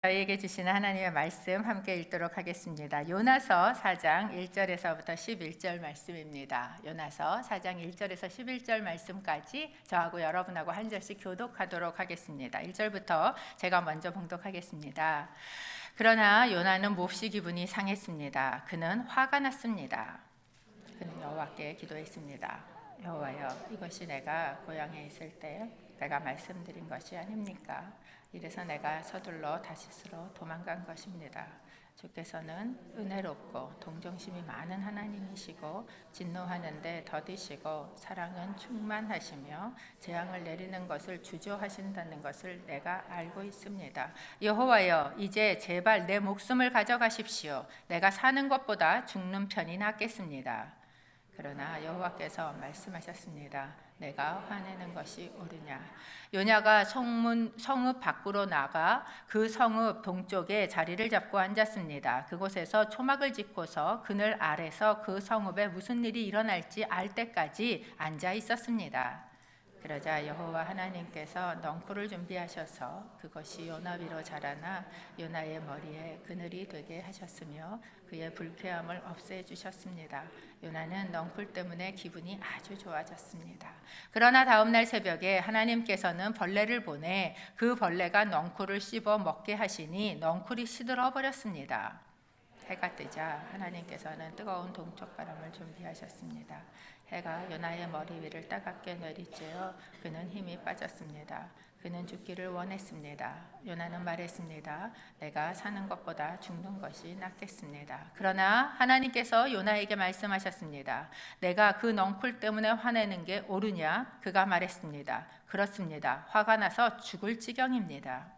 저희에게 주시는 하나님의 말씀 함께 읽도록 하겠습니다. 요나서 4장 1절에서부터 11절 말씀입니다. 요나서 4장 1절에서 11절 말씀까지 저하고 여러분하고 한 절씩 교독하도록 하겠습니다. 1절부터 제가 먼저 봉독하겠습니다. 그러나 요나는 몹시 기분이 상했습니다. 그는 화가 났습니다. 그는 여호와께 기도했습니다. 여호와여, 이것이 내가 고향에 있을 때 내가 말씀드린 것이 아닙니까? 이래서 내가 서둘러 다시스로 도망간 것입니다. 주께서는 은혜롭고 동정심이 많은 하나님이시고 진노하는데 더디시고 사랑은 충만하시며 재앙을 내리는 것을 주저하신다는 것을 내가 알고 있습니다. 여호와여, 이제 제발 내 목숨을 가져가십시오. 내가 사는 것보다 죽는 편이 낫겠습니다. 그러나 여호와께서 말씀하셨습니다. 내가 화내는 것이 옳으냐? 요나가 성읍 밖으로 나가 그 성읍 동쪽에 자리를 잡고 앉았습니다. 그곳에서 초막을 짓고서 그늘 아래서 그 성읍에 무슨 일이 일어날지 알 때까지 앉아 있었습니다. 그러자 여호와 하나님께서 넝쿨을 준비하셔서 그것이 요나 위로 자라나 요나의 머리에 그늘이 되게 하셨으며 그의 불쾌함을 없애주셨습니다. 요나는 넝쿨 때문에 기분이 아주 좋아졌습니다. 그러나 다음 날 새벽에 하나님께서는 벌레를 보내 그 벌레가 넝쿨을 씹어 먹게 하시니 넝쿨이 시들어 버렸습니다. 해가 뜨자 하나님께서는 뜨거운 동쪽 바람을 준비하셨습니다. 해가 요나의 머리 위를 따갑게 내리쬐어 그는 힘이 빠졌습니다. 그는 죽기를 원했습니다. 요나는 말했습니다. 내가 사는 것보다 죽는 것이 낫겠습니다. 그러나 하나님께서 요나에게 말씀하셨습니다. 내가 그 넝쿨 때문에 화내는 게 옳으냐? 그가 말했습니다. 그렇습니다. 화가 나서 죽을 지경입니다.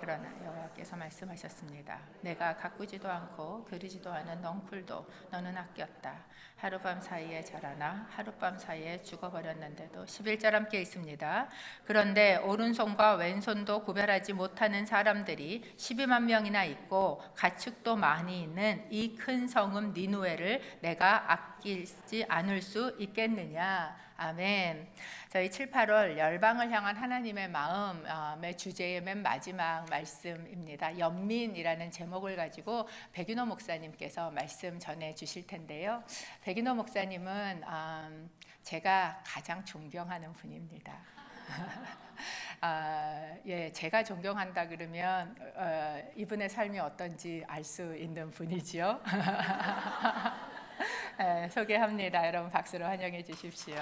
그러나 여호와께서 말씀하셨습니다. 내가 가꾸지도 않고 그리지도 않은 넝쿨도 너는 아꼈다. 하룻밤 사이에 자라나 하룻밤 사이에 죽어버렸는데도 11절 함께 있습니다. 그런데 오른손과 왼손도 구별하지 못하는 사람들이 12만 명이나 있고 가축도 많이 있는 이 큰 성읍 니누에를 내가 아끼지 않을 수 있겠느냐? 아멘. 저희 7, 8월 열방을 향한 하나님의 마음의 주제의 맨 마지막 말씀입니다. 연민이라는 제목을 가지고 백윤호 목사님께서 말씀 전해 주실 텐데요. 백윤호 목사님은 제가 가장 존경하는 분입니다. 제가 존경한다 그러면 이분의 삶이 어떤지 알 수 있는 분이지요. 소개합니다. 여러분 박수로 환영해 주십시오.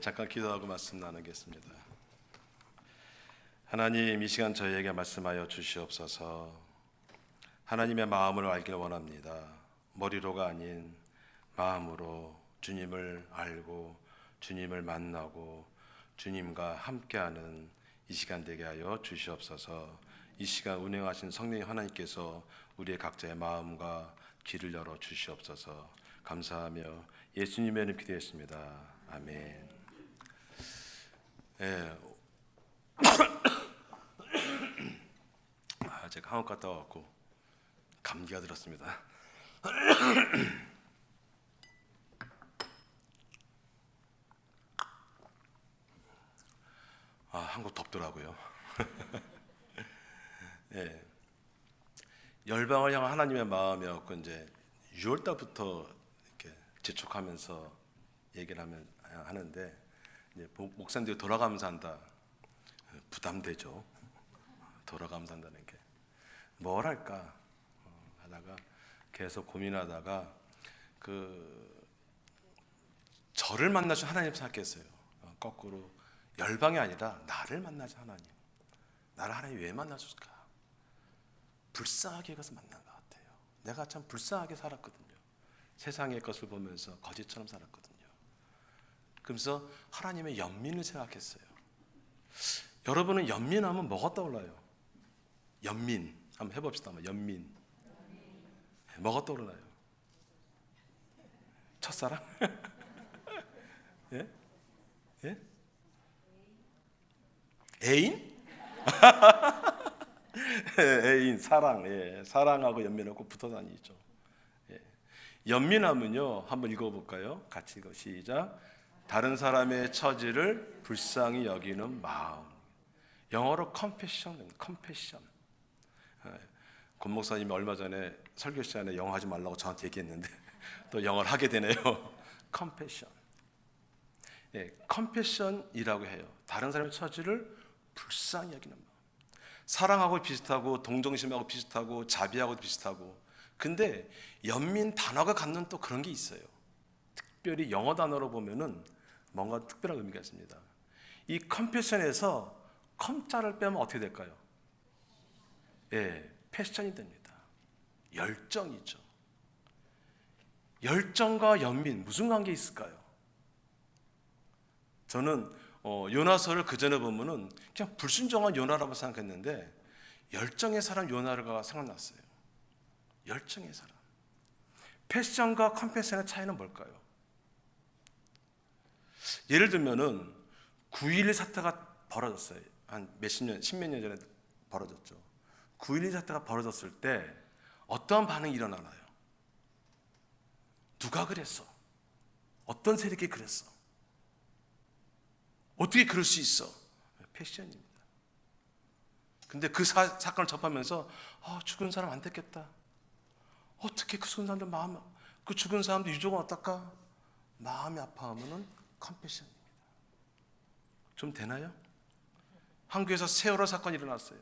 잠깐 기도하고 말씀 나누겠습니다. 하나님, 이 시간 저희에게 말씀하여 주시옵소서. 하나님의 마음을 알길 원합니다. 머리로가 아닌 마음으로 주님을 알고 주님을 만나고 주님과 함께하는 이 시간 되게 하여 주시옵소서. 이 시간 운행하신 성령 하나님께서 우리의 각자의 마음과 귀를 열어 주시옵소서. 감사하며 예수님의 이름 기도했습니다. 아멘. 제가 한국 갔다 와갖고 감기가 들었습니다. 한국 덥더라고요. 열방을 향한 하나님의 마음이었고 이제 6월 달부터 이렇게 재촉하면서 얘기를 하는데 이제 목사님들이 돌아가면서 한다. 부담되죠. 돌아가면서 한다는 게 뭘 할까 하다가 계속 고민하다가 저를 만나신 하나님 생각했어요. 거꾸로 열방이 아니라 나를 만나신 하나님. 나를 하나님 왜 만나셨을까? 불쌍하게 가서 만난 것 같아요. 내가 참 불쌍하게 살았거든요. 세상의 것을 보면서 거짓처럼 살았거든요. 그러면서 하나님의 연민을 생각했어요. 여러분은 연민하면 뭐가 떠올라요? 연민 한번 해봅시다. 연민 뭐가 떠오르나요? 첫사랑? 예? 예? 애인? 애인, 사랑. 사랑하고 연민하고 붙어 다니죠. 연민하면요, 한번 읽어볼까요? 같이 시작. 다른 사람의 처지를 불쌍히 여기는 마음. 영어로 compassion. 권 목사님이 얼마 전에 설교 시간에 영어 하지 말라고 저한테 얘기했는데 또 영어를 하게 되네요. compassion. 예, compassion이라고 해요. 다른 사람의 처지를 불쌍히 여기는 마음. 사랑하고 비슷하고 동정심하고 비슷하고 자비하고 비슷하고, 근데 연민 단어가 갖는 또 그런 게 있어요. 특별히 영어 단어로 보면은 뭔가 특별한 의미가 있습니다. 이 compassion에서 컴자를 빼면 어떻게 될까요? 예, 패션이 됩니다. 열정이죠. 열정과 연민 무슨 관계 있을까요? 저는 요나서를 그 전에 보면은 그냥 불순종한 요나라고 생각했는데 열정의 사람 요나가 생각났어요. 열정의 사람. 패션과 컴패션의 차이는 뭘까요? 예를 들면은 9.11 사태가 벌어졌어요. 한 몇십 년, 십몇 년 전에 벌어졌죠. 9.11 사태가 벌어졌을 때 어떠한 반응이 일어나나요? 누가 그랬어? 어떤 세력이 그랬어? 어떻게 그럴 수 있어? 패션입니다. 근데 그 사건을 접하면서 죽은 사람 안 됐겠다. 어떻게 그 죽은 사람들 그 죽은 사람들 유족은 어떨까? 마음이 아파하면은 컴패션입니다. 좀 되나요? 한국에서 세월호 사건이 일어났어요.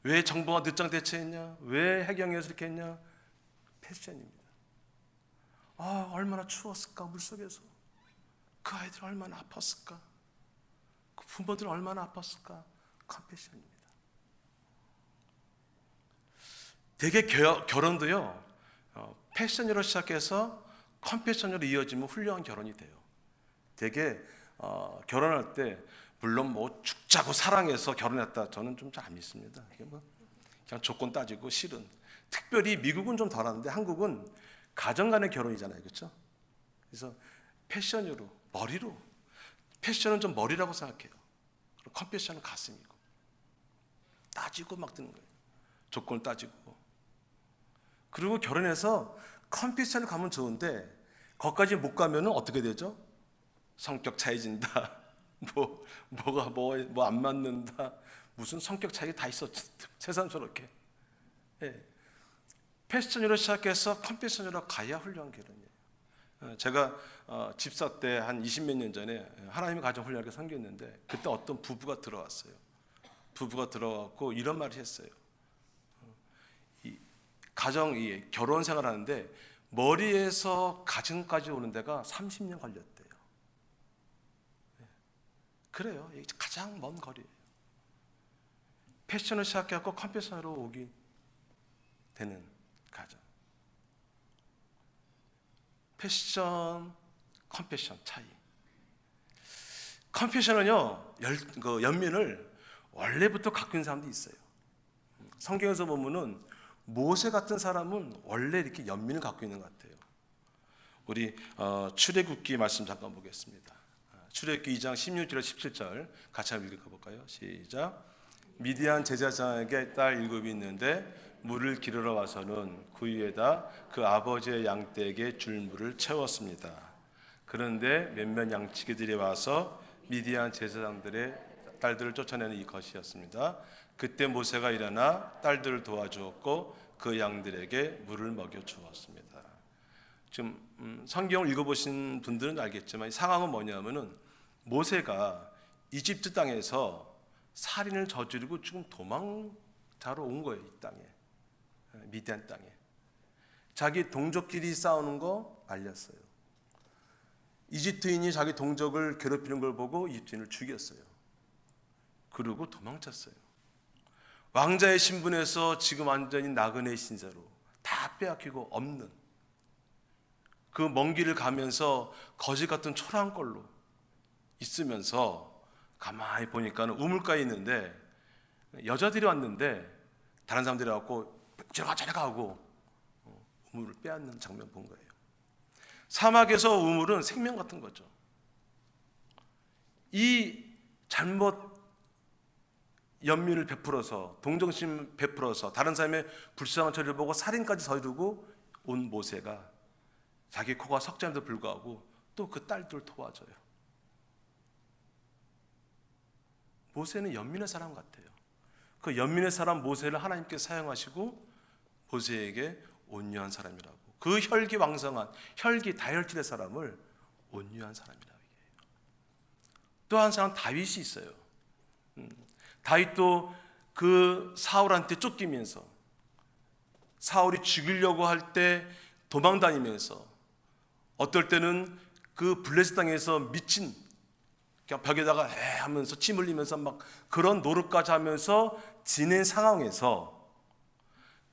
왜 정부가 늦장 대처했냐? 왜 해경에서 이렇게 했냐? 패션입니다. 얼마나 추웠을까 물속에서. 그 아이들 얼마나 아팠을까? 그 부모들 얼마나 아팠을까? 컴패션입니다. 되게 결혼도요, 패션으로 시작해서 컴패션으로 이어지면 훌륭한 결혼이 돼요. 되게 결혼할 때 물론 뭐 죽자고 사랑해서 결혼했다, 저는 좀 잘 안 믿습니다. 그냥 조건 따지고 실은. 특별히 미국은 좀 덜한데 한국은 가정 간의 결혼이잖아요, 그렇죠? 그래서 패션으로, 머리로. 패션은 좀 머리라고 생각해요. 컴패션은 가슴이고 따지고 막 드는 거예요. 조건을 따지고. 그리고 결혼해서 컴패션을 가면 좋은데 거기까지 못 가면은 어떻게 되죠? 성격 차이진다. 뭐가 안 맞는다. 무슨 성격 차이가 다 있어. 세상스럽게. 예. 패션으로 시작해서 컴패션으로 가야 훌륭한 결혼이에요. 제가 집사 때 한 20몇 년 전에 하나님의 가정 훌륭하게 섬겼는데 그때 어떤 부부가 들어왔어요. 부부가 들어왔고 이런 말을 했어요. 이 결혼 생활하는데 머리에서 가정까지 오는 데가 30년 걸렸대요. 그래요. 이게 가장 먼 거리예요. 패션을 시작해갖고 컴패션으로 오기 되는 가정. 패션, 컴패션 차이. 컴패션은요, 연민을 원래부터 갖고 있는 사람도 있어요. 성경에서 보면은 모세 같은 사람은 원래 이렇게 연민을 갖고 있는 것 같아요. 우리 출애굽기 말씀 잠깐 보겠습니다. 출애굽기 2장 16절 17절 같이 한번 읽어볼까요? 시작. 미디안 제사장에게 딸 7이 있는데 물을 기르러 와서는 그 위에다 그 아버지의 양떼에게 줄 물을 채웠습니다. 그런데 몇몇 양치기들이 와서 미디안 제사장들의 딸들을 쫓아내는 이 것이었습니다. 그때 모세가 일어나 딸들을 도와주었고 그 양들에게 물을 먹여 주었습니다. 지금 성경을 읽어보신 분들은 알겠지만 이 상황은 뭐냐면은 모세가 이집트 땅에서 살인을 저지르고 지금 도망자로 온 거예요. 이 땅에, 미디안 땅에. 자기 동족끼리 싸우는 거 알렸어요. 이집트인이 자기 동족을 괴롭히는 걸 보고 이집트인을 죽였어요. 그리고 도망쳤어요. 왕자의 신분에서 지금 완전히 나그네 신세로 다 빼앗기고 없는 그 먼 길을 가면서 거지 같은 초라한 꼴로 있으면서 가만히 보니까는 우물가에 있는데 여자들이 왔는데 다른 사람들이 와갖고 저리가 하고 우물을 빼앗는 장면 본 거예요. 사막에서 우물은 생명 같은 거죠. 이 잘못 연민을 베풀어서 동정심 베풀어서 다른 사람의 불쌍한 처리를 보고 살인까지 저지르고 온 모세가 자기 코가 석자임에도 불구하고 또 그 딸들 도와줘요. 모세는 연민의 사람 같아요. 그 연민의 사람 모세를 하나님께서 사용하시고 모세에게 온유한 사람이라고, 그 혈기왕성한 혈기 다혈질의 사람을 온유한 사람이라고 얘기해요. 또 한 사람 다윗이 있어요. 다윗도 그 사울한테 쫓기면서, 사울이 죽이려고 할 때 도망다니면서, 어떨 때는 그 블레셋 땅에서 미친, 그냥 벽에다가 하면서 침 흘리면서 막 그런 노릇까지 하면서 지낸 상황에서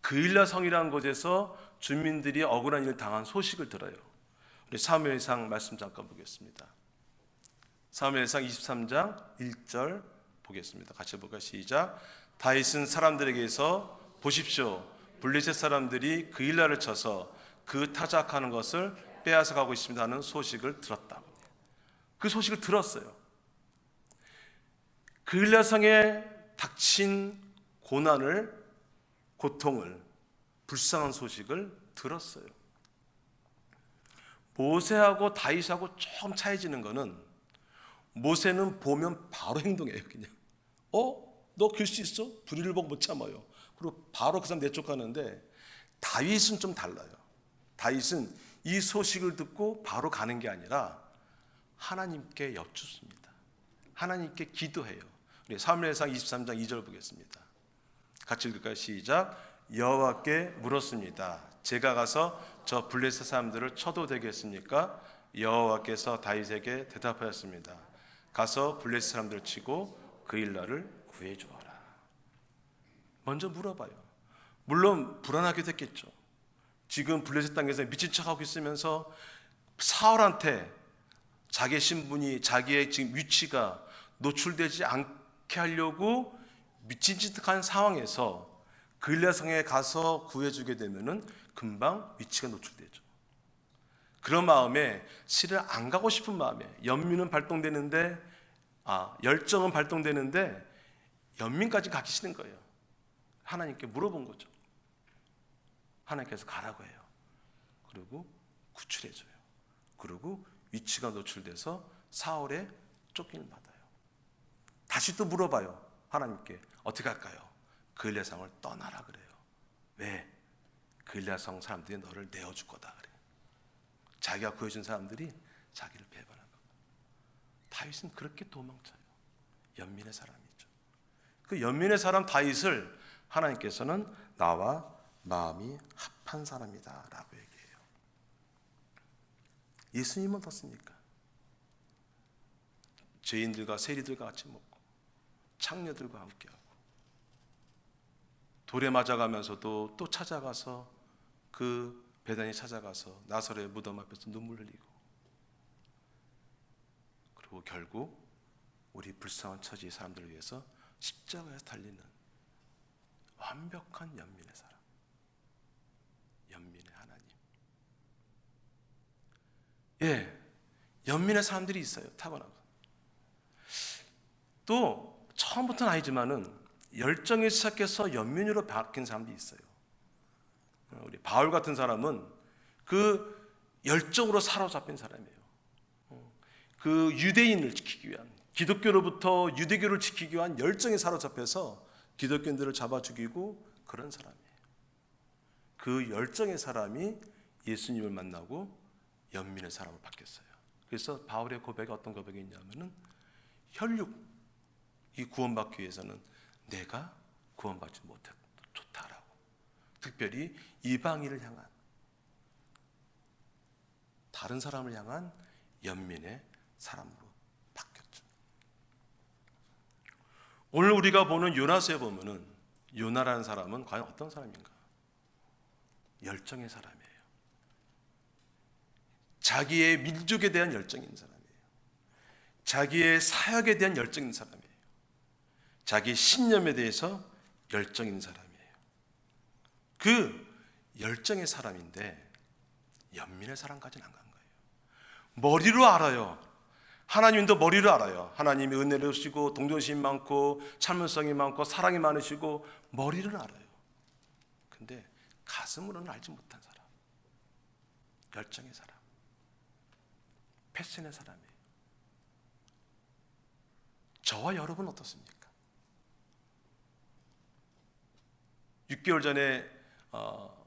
그일라 성이라는 곳에서 주민들이 억울한 일을 당한 소식을 들어요. 우리 사무엘상 말씀 잠깐 보겠습니다. 사무엘상 23장 1절 보겠습니다. 같이 볼까요? 시작. 다윗은 사람들에게서 보십시오, 블레셋 사람들이 그일라를 쳐서 그 타작하는 것을 빼앗아 가고 있습니다 하는 소식을 들었다. 그 소식을 들었어요. 그일라 성에 닥친 고난을, 고통을, 불쌍한 소식을 들었어요. 모세하고 다윗하고 조금 차이지는 거는, 모세는 보면 바로 행동해요. 그냥 너 길 수 있어? 불의를 보고 못 참아요. 그리고 바로 그 사람 내쫓가는데, 다윗은 좀 달라요. 다윗은 이 소식을 듣고 바로 가는 게 아니라 하나님께 여쭙습니다. 하나님께 기도해요. 우리 사무엘상 23장 2절 보겠습니다. 같이 읽을까요? 시작. 여호와께 물었습니다. 제가 가서 저 블레셋 사람들을 쳐도 되겠습니까? 여호와께서 다윗에게 대답하였습니다. 가서 블레셋 사람들을 치고 그일라를 구해주어라. 먼저 물어봐요. 물론 불안하게 됐겠죠. 지금 블레셋 땅에서 미친 척하고 있으면서 사울한테 자기의 신분이, 자기의 지금 위치가 노출되지 않게 하려고 미친 짓한 상황에서 그일라 성에 가서 구해주게 되면은 금방 위치가 노출되죠. 그런 마음에, 실은 안 가고 싶은 마음에, 연민은 발동되는데, 열정은 발동되는데 연민까지 가기 싫은 거예요. 하나님께 물어본 거죠. 하나님께서 가라고 해요. 그리고 구출해줘요. 그리고 위치가 노출돼서 사울의 쫓김을 받아요. 다시 또 물어봐요. 하나님께 어떻게 할까요? 그일라 성을 떠나라 그래요. 왜? 그일라 성 사람들이 너를 내어줄 거다 그래요. 자기가 구해준 사람들이 자기를 배반한 거. 다윗은 그렇게 도망쳐요. 연민의 사람이죠. 그 연민의 사람 다윗을 하나님께서는 나와 마음이 합한 사람이다 라고 얘기해요. 예수님은 어떻습니까? 죄인들과 세리들과 같이 먹고 창녀들과 함께하고, 돌에 맞아가면서도 또 찾아가서, 그 베단이 찾아가서 나사로의 무덤 앞에서 눈물 흘리고, 그리고 결국 우리 불쌍한 처지의 사람들을 위해서 십자가에서 달리는 완벽한 연민의 사람, 연민의 하나님. 연민의 사람들이 있어요. 타고나고. 또 처음부터는 아니지만은 열정이 시작해서 연민으로 바뀐 사람들이 있어요. 우리 바울 같은 사람은 그 열정으로 사로잡힌 사람이에요. 그 유대인을 지키기 위한, 기독교로부터 유대교를 지키기 위한 열정에 사로잡혀서 기독교인들을 잡아 죽이고 그런 사람이에요. 그 열정의 사람이 예수님을 만나고 연민의 사람으로 바뀌었어요. 그래서 바울의 고백이 어떤 고백이 있냐면은, 혈육이 구원받기 위해서는 내가 구원받지 못해도 좋다라고, 특별히 이방인을 향한, 다른 사람을 향한 연민의 사람으로 바뀌었죠. 오늘 우리가 보는 요나서에 보면은, 요나라는 사람은 과연 어떤 사람인가? 열정의 사람이에요. 자기의 민족에 대한 열정이 있는 사람이에요. 자기의 사역에 대한 열정이 있는 사람이에요. 자기의 신념에 대해서 열정이 있는 사람이에요. 그 열정의 사람인데 연민의 사람까지는 안 간 거예요. 머리로 알아요. 하나님도 머리로 알아요. 하나님이 은혜로우시고 동정심이 많고 참을성이 많고 사랑이 많으시고 머리를 알아요. 근데 가슴으로는 알지 못한 사람, 열정의 사람, 패션의 사람이에요. 저와 여러분 어떻습니까? 6개월 전에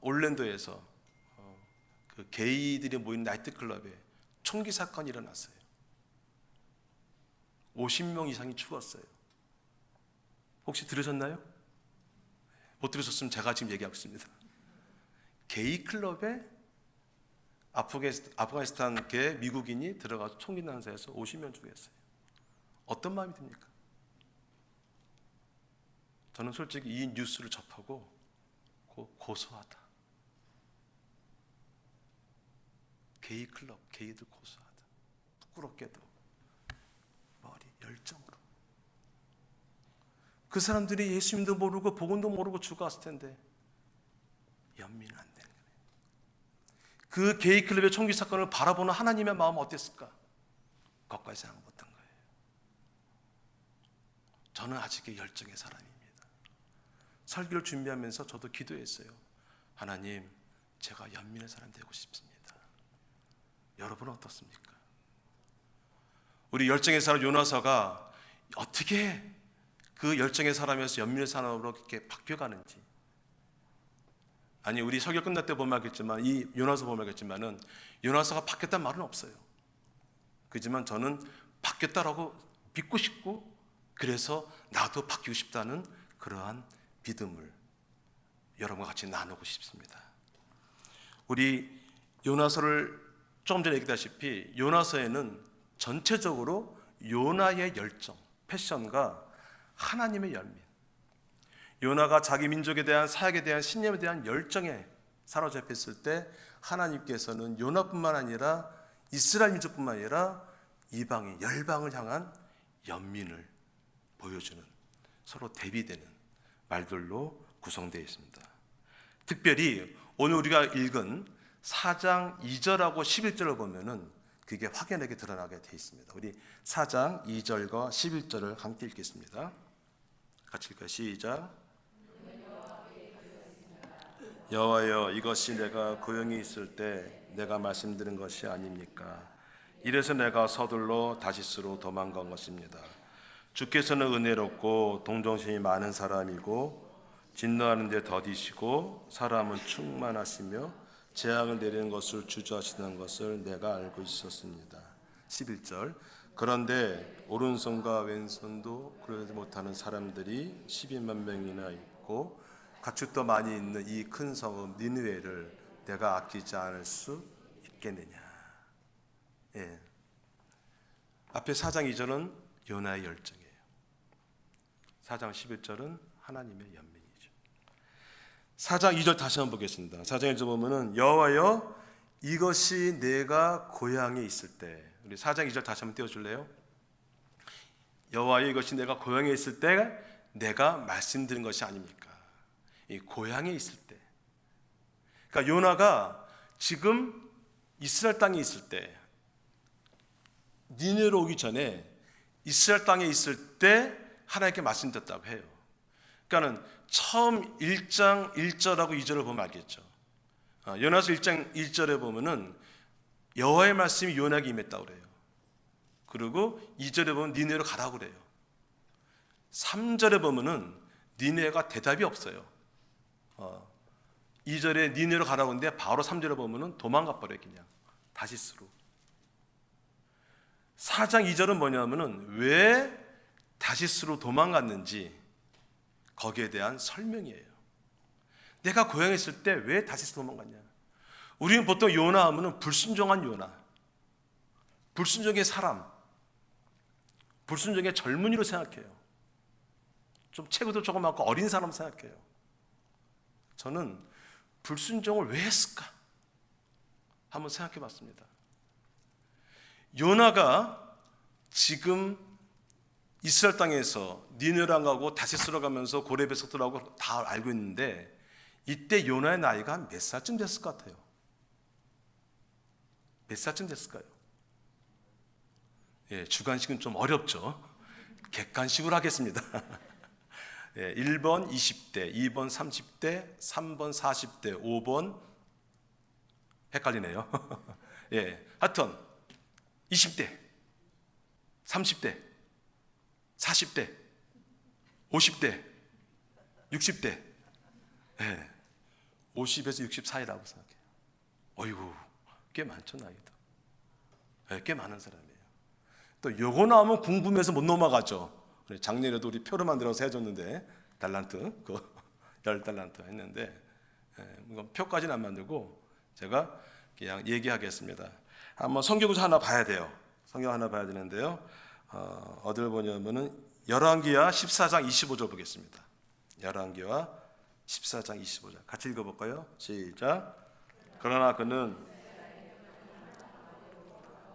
올랜도에서 그 게이들이 모인 나이트클럽에 총기 사건이 일어났어요. 50명 이상이 죽었어요. 혹시 들으셨나요? 못 들으셨으면 제가 지금 얘기하고 있습니다. 게이 클럽에 아프가니스탄계 미국인이 들어가서 총기 난사해서 50명 죽였어요. 어떤 마음이 듭니까? 저는 솔직히 이 뉴스를 접하고 고소하다. 게이 클럽, 게이들 고소하다. 부끄럽게도 머리 열정으로. 그 사람들이 예수님도 모르고 복음도 모르고 죽어왔을 텐데 연민은 안 되는 거예요. 그 게이 클럽의 총기 사건을 바라보는 하나님의 마음은 어땠을까? 거기까지 생각 못한 거예요. 저는 아직의 열정의 사람입니다. 설교를 준비하면서 저도 기도했어요. 하나님, 제가 연민의 사람 되고 싶습니다. 여러분은 어떻습니까? 우리 열정의 사람 요나서가 어떻게 그 열정의 사람에서 연민의 사람으로 이렇게 바뀌어가는지. 아니, 우리 설교 끝날 때 보면 알겠지만, 이 요나서 보면 알겠지만은 요나서가 바뀌었다는 말은 없어요. 그렇지만 저는 바뀌었다라고 믿고 싶고, 그래서 나도 바뀌고 싶다는 그러한 믿음을 여러분과 같이 나누고 싶습니다. 우리 요나서를 조금 전에 얘기했다시피 요나서에는 전체적으로 요나의 열정, 패션과 하나님의 연민, 요나가 자기 민족에 대한 사역에 대한 신념에 대한 열정에 사로잡혔을 때 하나님께서는 요나뿐만 아니라 이스라엘 민족뿐만 아니라 이방인, 열방을 향한 연민을 보여주는, 서로 대비되는 말들로 구성되어 있습니다. 특별히 오늘 우리가 읽은 4장 2절하고 11절을 보면은 그게 확연하게 드러나게 되어 있습니다. 우리 4장 2절과 11절을 함께 읽겠습니다. 같이 읽을까요? 시작. 여호와여, 이것이 내가 고용이 있을 때 내가 말씀드린 것이 아닙니까? 이래서 내가 서둘러 다시스로 도망간 것입니다. 주께서는 은혜롭고 동정심이 많은 사람이고 진노하는 데 더디시고 사람은 충만하시며 재앙을 내리는 것을 주저하시는 것을 내가 알고 있었습니다. 11절. 그런데 오른손과 왼손도 그러지 못하는 사람들이 12만 명이나 있고 가축도 많이 있는 이 큰 성읍 니느웨를 내가 아끼지 않을 수 있겠느냐. 예. 앞에 4장 2절은 요나의 열정이에요. 4장 11절은 하나님의 연민이죠. 4장 2절 다시 한번 보겠습니다. 4장 1절 보면은 여호와여, 이것이 내가 고향에 있을 때. 우리 4장 2절 다시 한번 띄워줄래요? 여호와여, 이것이 내가 고향에 있을 때 내가 말씀드린 것이 아닙니까? 이 고향에 있을 때. 그러니까 요나가 지금 이스라엘 땅에 있을 때, 니느웨로 오기 전에 이스라엘 땅에 있을 때 하나님께 말씀드렸다고 해요. 그러니까는 처음 1장 1절하고 2절을 보면 알겠죠. 요나서 1장 1절에 보면은 여호와의 말씀이 요나에게 임했다고 그래요. 그리고 2절에 보면 니느웨로 가라고 그래요. 3절에 보면은 니느웨가 대답이 없어요. 2절에 니느웨로 가라고 하는데 바로 3절에 보면은 도망가 버려요. 그냥 다시스로. 4장 2절은 뭐냐면은 왜 다시스로 도망갔는지 거기에 대한 설명이에요. 내가 고향에 있을 때 왜 다시스로 도망갔냐. 우리는 보통 요나 하면은 불순종한 요나, 불순종의 사람, 불순종의 젊은이로 생각해요. 좀 체구도 조금 많고 어린 사람 생각해요. 저는 불순종을 왜 했을까 한번 생각해 봤습니다. 요나가 지금 이스라엘 땅에서 니느웨로 가고 다시스로 가면서 고레베스 들어가고 다 알고 있는데 이때 요나의 나이가 몇 살쯤 됐을 것 같아요? 몇 살쯤 됐을까요? 예, 주관식은 좀 어렵죠. 객관식으로 하겠습니다. 예, 1번 20대, 2번 30대, 3번 40대, 5번 헷갈리네요. 예, 하여튼 20대, 30대, 40대, 50대, 60대, 50에서 60 사이라고 생각해요. 어이구, 꽤 많죠, 나이도. 꽤 많은 사람이에요. 또 요거 나오면 궁금해서 못 넘어가죠. 작년에도 우리 표를 만들어서 해줬는데 달란트, 그 10달란트 했는데 표까지는 안 만들고 제가 그냥 얘기하겠습니다. 한번 성경을 하나 봐야 돼요. 성경 하나 봐야 되는데요. 어디를 보냐면은 열왕기하 14장 25절 보겠습니다. 열왕기하 14장 25절 같이 읽어볼까요? 시작. 그러나 그는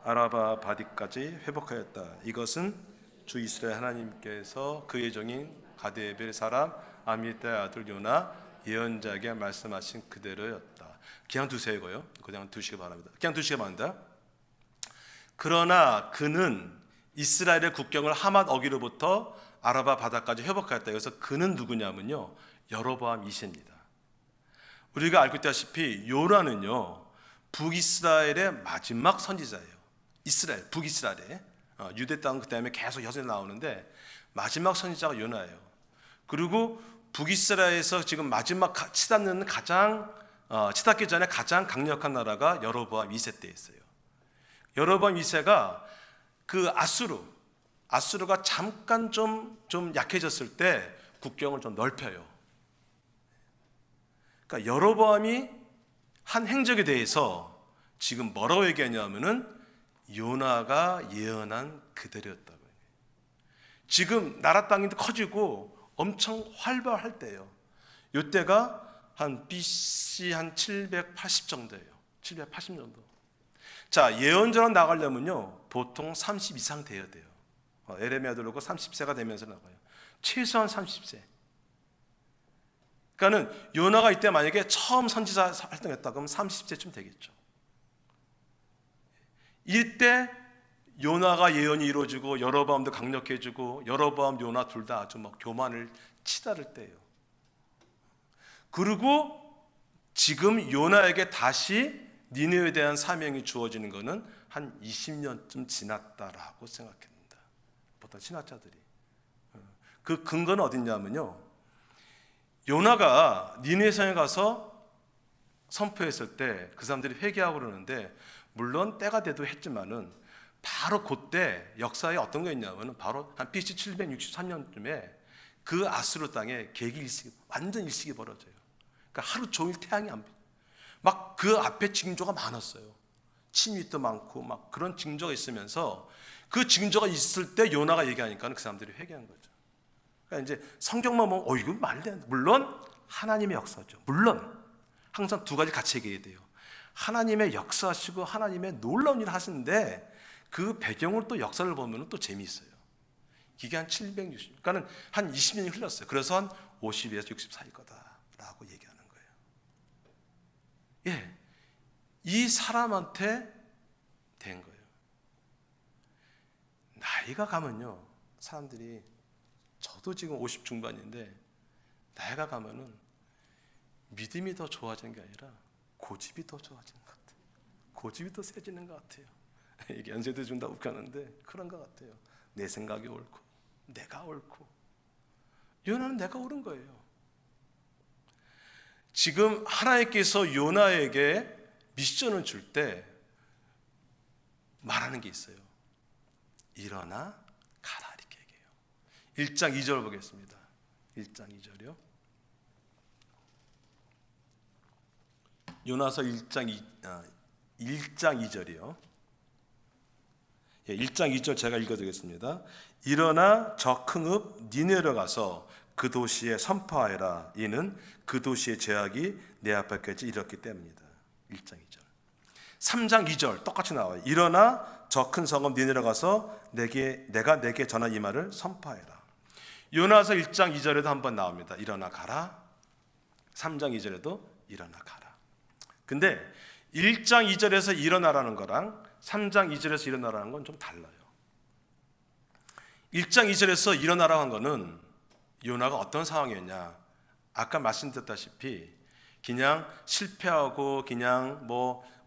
아라바 바디까지 회복하였다. 이것은 주 이스라엘 하나님께서 그의 종인 가데벨 사람 아미따의 아들 요나 예언자에게 말씀하신 그대로였다. 그냥 두세요, 이거요. 그냥 두시기 바랍니다. 그냥 두시기 바랍니다. 그러나 그는 이스라엘의 국경을 하맛 어기로부터 아라바 바다까지 회복하였다. 여기서 그는 누구냐면요, 여로보암 2세입니다. 우리가 알고 있다시피 요나는요 북이스라엘의 마지막 선지자예요. 이스라엘, 북이스라엘에 유대 땅 그다음에 계속 여전히 나오는데 마지막 선지자가 요나예요. 그리고 북이스라엘에서 지금 마지막 치닫는 가장 치닫기 전에 가장 강력한 나라가 여로보암 2세 때였어요. 여로보암 2세가 그 아수르가 잠깐 좀 약해졌을 때 국경을 좀 넓혀요. 그러니까 여로보암이 한 행적에 대해서 지금 뭐라고 얘기하냐면은 요나가 예언한 그대로였다고 해요. 지금 나라 땅이 커지고 엄청 활발할 때예요. 이때가 한 BC 한 780 정도예요. 780 정도. 자, 예언자로 나가려면요 보통 30 이상 돼야 돼요. 에레미야도 그렇고 30세가 되면서 나가요. 최소한 30세. 그러니까는 요나가 이때 만약에 처음 선지자 활동했다 그러면 30세쯤 되겠죠. 이때 요나가 예언이 이루어지고 여로보암도 강력해지고 여로보암 요나 둘 다 아주 막 교만을 치달을 때예요. 그리고 지금 요나에게 다시 니느웨에 대한 사명이 주어지는 것은 한 20년쯤 지났다라고 생각합니다. 보통 신학자들이. 그 근거는 어딨냐면요, 요나가 니느웨 성에 가서 선포했을 때 그 사람들이 회개하고 그러는데, 물론 때가 돼도 했지만은 바로 그때 역사에 어떤 게 있냐면은 바로 한 BC 763년쯤에 그 아수르 땅에 계기일식이 완전 일식이 벌어져요. 그러니까 하루 종일 태양이 안 빛. 막 그 앞에 징조가 많았어요. 침입도 많고 막 그런 징조가 있으면서 그 징조가 있을 때 요나가 얘기하니까 그 사람들이 회개한 거죠. 그러니까 이제 성경만 보면 이거 말도 안 돼. 물론 하나님의 역사죠. 물론 항상 두 가지 같이 얘기해야 돼요. 하나님의 역사하시고 하나님의 놀라운 일을 하시는데 그 배경을 또 역사를 보면 또 재미있어요. 이게 한 760, 그러니까 한 20년이 흘렀어요. 그래서 한 50에서 60 사이일 거다라고 얘기하는 거예요. 예, 이 사람한테 된 거예요. 나이가 가면요, 사람들이 저도 지금 50 중반인데 나이가 가면은 믿음이 더 좋아지는 게 아니라 고집이 더 좋아지는 것 같아요. 고집이 더 세지는 것 같아요. 이게 연세도 좀 다 웃겼는데 그런 것 같아요. 내 생각이 옳고 내가 옳고. 요나는 내가 옳은 거예요. 지금 하나님께서 요나에게 미션을 줄 때 말하는 게 있어요. 일어나 가라, 이렇게 얘기해요. 1장 2절 보겠습니다. 1장 2절이요. 요나서 1장 2절이요. 1장 2절 제가 읽어드리겠습니다. 일어나 저 큰 읍 니느웨로 가서 그 도시에 선포하여라. 이는 그 도시의 죄악이 내 앞에까지 이르렀기 때문이다. 1장 2절. 3장 2절 똑같이 나와요. 일어나 저 큰 성읍 니느웨로 가서 내가 내게 전한 이 말을 선포하여라. 요나서 1장 2절에도 한번 나옵니다. 일어나 가라. 3장 2절에도 일어나 가라. 근데 1장 2절에서 일어나라는 거랑 3장 2절에서 일어나라는 건 좀 달라요. 1장 2절에서 일어나라고 한 거는 요나가 어떤 상황이었냐, 아까 말씀드렸다시피 그냥 실패하고 그냥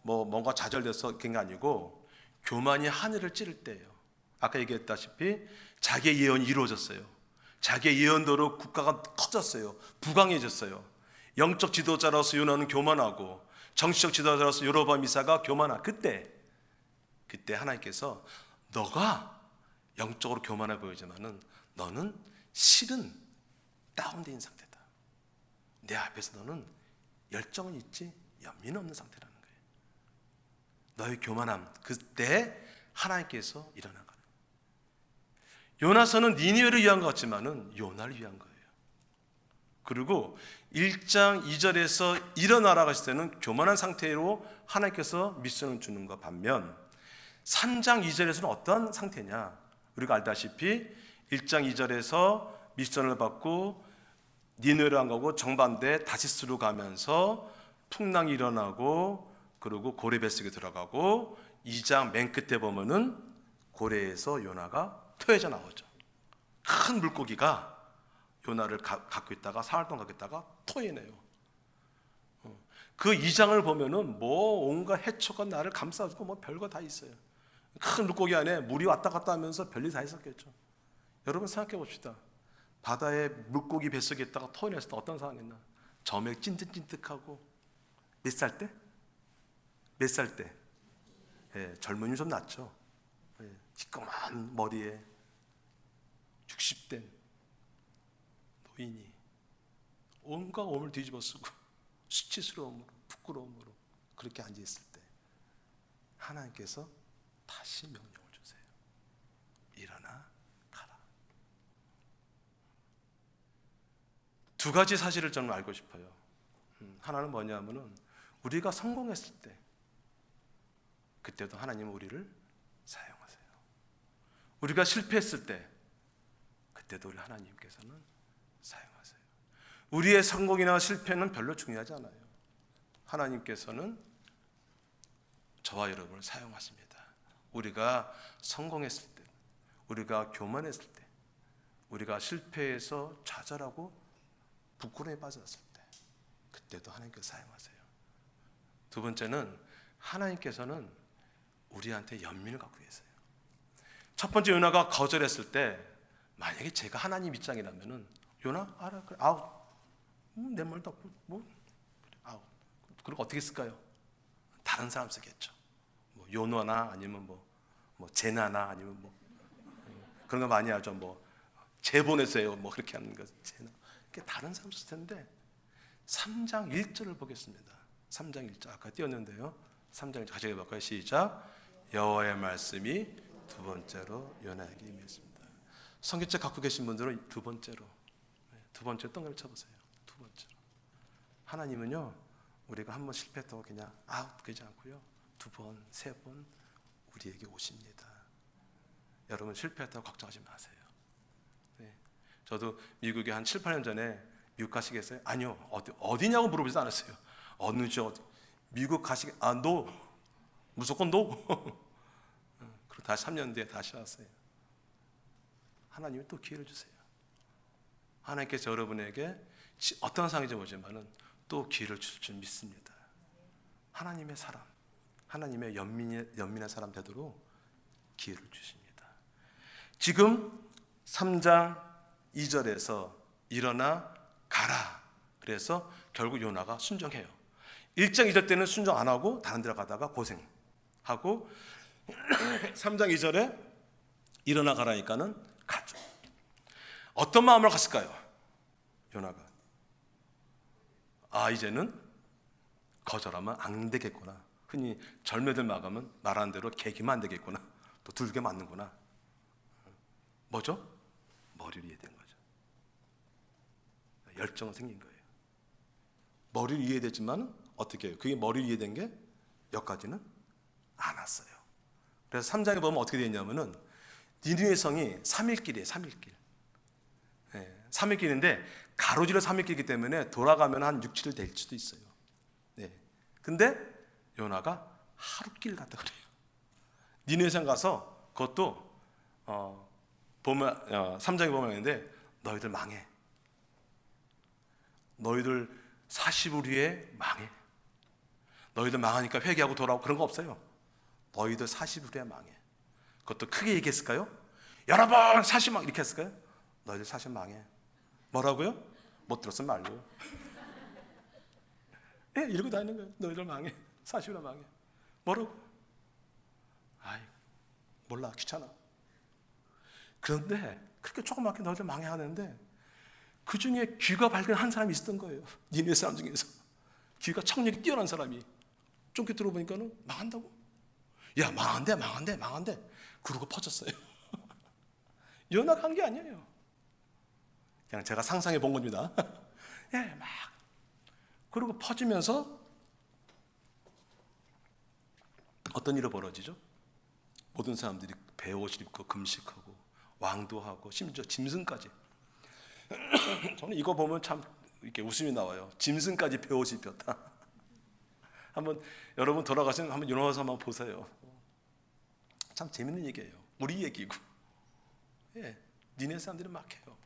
뭔가 좌절돼서 그런 게 아니고 교만이 하늘을 찌를 때예요. 아까 얘기했다시피 자기의 예언이 이루어졌어요. 자기의 예언대로 국가가 커졌어요. 부강해졌어요. 영적 지도자로서 요나는 교만하고 정치적 지도자로서 여로보암 이사가 교만하. 그때 하나님께서 너가 영적으로 교만해 보이지만은 너는 실은 다운된 상태다. 내 앞에서 너는 열정은 있지 연민은 없는 상태라는 거예요. 너의 교만함, 그때 하나님께서 일어난 거예요. 요나서는 니느웨를 위한 것 같지만은 요나를 위한 거예요. 그리고 1장 2절에서 일어나라고 했을 때는 교만한 상태로 하나님께서 미션을 주는 것 반면 3장 2절에서는 어떤 상태냐? 우리가 알다시피 1장 2절에서 미션을 받고 니느웨로 안 가고 정반대 다시스로 가면서 풍랑이 일어나고 그리고 고래 뱃속에 들어가고 2장 맨 끝에 보면은 고래에서 요나가 토해져 나오죠. 큰 물고기가 요나를 갖고 있다가 사흘 동안 갖고 있다가 토해내요. 그 2장을 보면은 뭐 온갖 해초가 나를 감싸주고 뭐 별거 다 있어요. 큰 물고기 안에 물이 왔다 갔다 하면서 별일 다 있었겠죠. 여러분 생각해 봅시다. 바다에 물고기 뱃속에 있다가 토해냈을 때 어떤 상황이었나? 점액 찐득찐득하고 몇 살 때? 몇 살 때? 예, 젊은이 좀 났죠. 예, 시꺼먼 머리에 60대 노인이 온갖 몸을 뒤집어 쓰고 수치스러움으로 부끄러움으로 그렇게 앉아있을 때 하나님께서 다시 명령을 주세요. 일어나 가라. 두 가지 사실을 저는 알고 싶어요. 하나는 뭐냐면은 우리가 성공했을 때 그때도 하나님은 우리를 사용하세요. 우리가 실패했을 때 그때도 우리 하나님께서는 사용하세요. 우리의 성공이나 실패는 별로 중요하지 않아요. 하나님께서는 저와 여러분을 사용하십니다. 우리가 성공했을 때, 우리가 교만했을 때, 우리가 실패해서 좌절하고 부끄러움에 빠졌을 때 그때도 하나님께서 사용하세요. 두 번째는 하나님께서는 우리한테 연민을 갖고 계세요. 첫 번째 요나가 거절했을 때 만약에 제가 하나님 입장이라면은 요나 알아 그래 아웃 내 말도 없고 뭐 아웃 그리고 어떻게 쓸까요? 다른 사람 쓰겠죠. 뭐 요나나 아니면 뭐 제나나 아니면 뭐 그런 거 많이 하죠. 뭐 제보내세요 뭐 그렇게 하는 거 제나 다른 사람 쓸 텐데 3장 1절을 보겠습니다. 3장 1절 아까 띄웠는데요. 3장 1절 같이 해볼까요? 시작. 여호와의 말씀이 두 번째로 요나에게 임했습니다. 성경책 갖고 계신 분들은 두 번째로 동그라미 쳐보세요. 두 번째로 하나님은요 우리가 한 번 실패했다고 그냥 아웃 그러지 않고요 두 번, 세 번 우리에게 오십니다. 여러분 실패했다고 걱정하지 마세요. 네. 저도 미국에 한 7, 8년 전에 미국 가시겠어요? 아니요. 어디냐고 물어보지도 않았어요. 어느죠? 어디? 미국 가시게? 노. 무조건 노. 그리고 다시 3년 뒤에 다시 왔어요. 하나님이 또 기회를 주세요. 하나님께서 여러분에게 어떤 상황인지 모르지만은 또 기회를 주실 줄 믿습니다. 하나님의 사람, 하나님의 연민한 사람 되도록 기회를 주십니다. 지금 3장 2절에서 일어나 가라. 그래서 결국 요나가 순종해요. 1장 2절 때는 순종 안 하고 다른 데로 가다가 고생하고 3장 2절에 일어나 가라니까는 가죠. 어떤 마음으로 갔을까요? 요나가 이제는 거절하면 안 되겠구나. 흔히 젊애들 말하는 대로 개기면 안 되겠구나. 또 둘게 맞는구나. 뭐죠? 머리를 이해된 거죠. 열정은 생긴 거예요. 머리를 이해됐지만 어떻게 해요? 그게 머리를 이해된 게 여기까지는 안 왔어요. 그래서 3장에 보면 어떻게 되어 있냐면은 니느웨 성이 3일길이에요. 3일길. 네, 3일길인데 가로지로 3일길이기 때문에 돌아가면 한 6, 7일 될 수도 있어요. 네. 근데 요나가 하루길 갔다 그래요. 니느웨 성 가서 그것도 보면 3장에 보면 있는데 너희들 망해. 너희들 40일 후에 망해. 너희들 망하니까 회개하고 돌아오고 그런 거 없어요. 너희들 40일 후에 망해. 그것도 크게 얘기했을까요? 여러분 사실 막 이렇게 했을까요? 너희들 사실 망해. 뭐라고요? 못 들었으면 말고요. 예, 이러고 다니는 거예요. 너희들 망해. 사실은 망해. 뭐라고? 아이, 몰라, 귀찮아. 그런데 그렇게 조그맣게 너희들 망해 하는데 그 중에 귀가 밝은 한 사람이 있었던 거예요. 니네 사람 중에서 귀가 청력이 뛰어난 사람이 쫑긋 들어보니까는 망한다고. 야, 망한대. 그러고 퍼졌어요. 요나가 한 게 아니에요. 그냥 제가 상상해 본 겁니다. 예, 막 그리고 퍼지면서 어떤 일이 벌어지죠? 모든 사람들이 베옷을 입고 금식하고 왕도 하고 심지어 짐승까지. 저는 이거 보면 참 이렇게 웃음이 나와요. 짐승까지 베옷을 입혔다. 한번 여러분 돌아가시면 한번 요나서 한번 보세요. 참 재밌는 얘기예요. 우리 얘기고. 예, 니네 사람들이 막 해요.